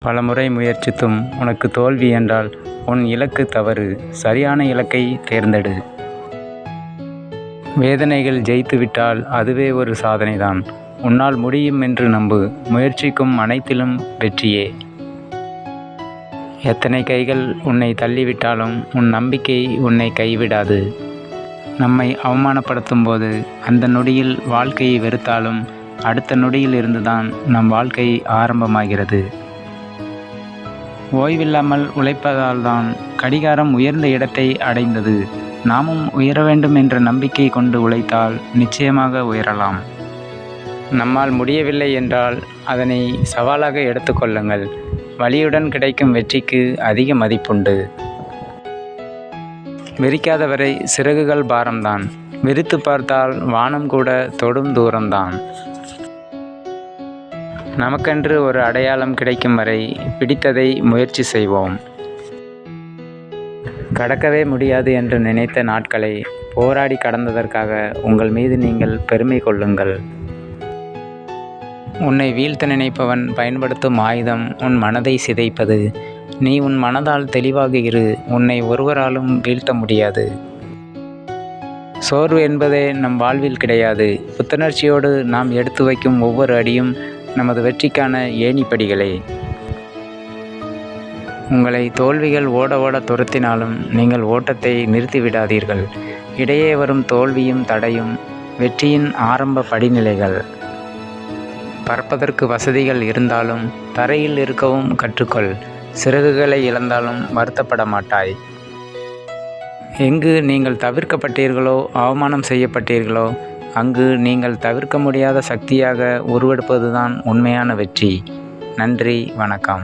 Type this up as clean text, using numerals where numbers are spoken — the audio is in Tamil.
பலமுறை முயற்சித்தும் உனக்கு தோல்வி என்றால் உன் இலக்கு தவறு. சரியான இலக்கை தேர்ந்தெடு. வேதனைகள் ஜெயித்துவிட்டால் அதுவே ஒரு சாதனைதான். உன்னால் முடியும் என்று நம்பு. முயற்சிக்கும் அனைத்திலும் வெற்றியே. எத்தனை கைகள் உன்னை தள்ளிவிட்டாலும் உன் நம்பிக்கை உன்னை கைவிடாது. நம்மை அவமானப்படுத்தும் போது அந்த நொடியில் வாழ்க்கையை வெறுத்தாலும் அடுத்த நொடியில் இருந்துதான் நம் வாழ்க்கை ஆரம்பமாகிறது. ஓய்வில்லாமல் உழைப்பதால்தான் கடிகாரம் உயர்ந்த இடத்தை அடைந்தது. நாமும் உயர வேண்டும் என்ற நம்பிக்கை கொண்டு உழைத்தால் நிச்சயமாக உயரலாம். நம்மால் முடியவில்லை என்றால் அதனை சவாலாக எடுத்துக்கொள்ளுங்கள். வலியுடன் கிடைக்கும் வெற்றிக்கு அதிக மதிப்புண்டு. விரிக்காதவரை சிறகுகள் பாரம்தான். விரித்து பார்த்தால் வானம் கூட தொடும் தூரம்தான். நமக்கென்று ஒரு அடையாளம் கிடைக்கும் வரை பிடித்ததை முயற்சி செய்வோம். கடக்கவே முடியாது என்று நினைத்த நாட்களை போராடி கடந்ததற்காக உங்கள் மீது நீங்கள் பெருமை கொள்ளுங்கள். உன்னை வீழ்த்த நினைப்பவன் பயன்படுத்தும் ஆயுதம் உன் மனதை சிதைப்பது. நீ உன் மனதால் தெளிவாக இரு. உன்னை ஒருவராலும் வீழ்த்த முடியாது. சோர்வு என்பதே நம் வாழ்வில் கிடையாது. புத்துணர்ச்சியோடு நாம் எடுத்து வைக்கும் ஒவ்வொரு அடியும் நமது வெற்றிக்கான ஏணிப்படிகளே. உங்களை தோல்விகள் ஓட ஓட துரத்தினாலும் நீங்கள் ஓட்டத்தை நிறுத்திவிடாதீர்கள். இடையே வரும் தோல்வியும் தடையும் வெற்றியின் ஆரம்ப படிநிலைகள். பறப்பதற்கு வசதிகள் இருந்தாலும் தரையில் இருக்கவும் கற்றுக்கொள். சிறகுகளை இழந்தாலும் வருத்தப்பட மாட்டாய். எங்கு நீங்கள் தவிர்க்கப்பட்டீர்களோ அவமானம் செய்யப்பட்டீர்களோ அங்கு நீங்கள் தவிர்க்க முடியாத சக்தியாக உருவெடுப்பதுதான் உண்மையான வெற்றி. நன்றி, வணக்கம்.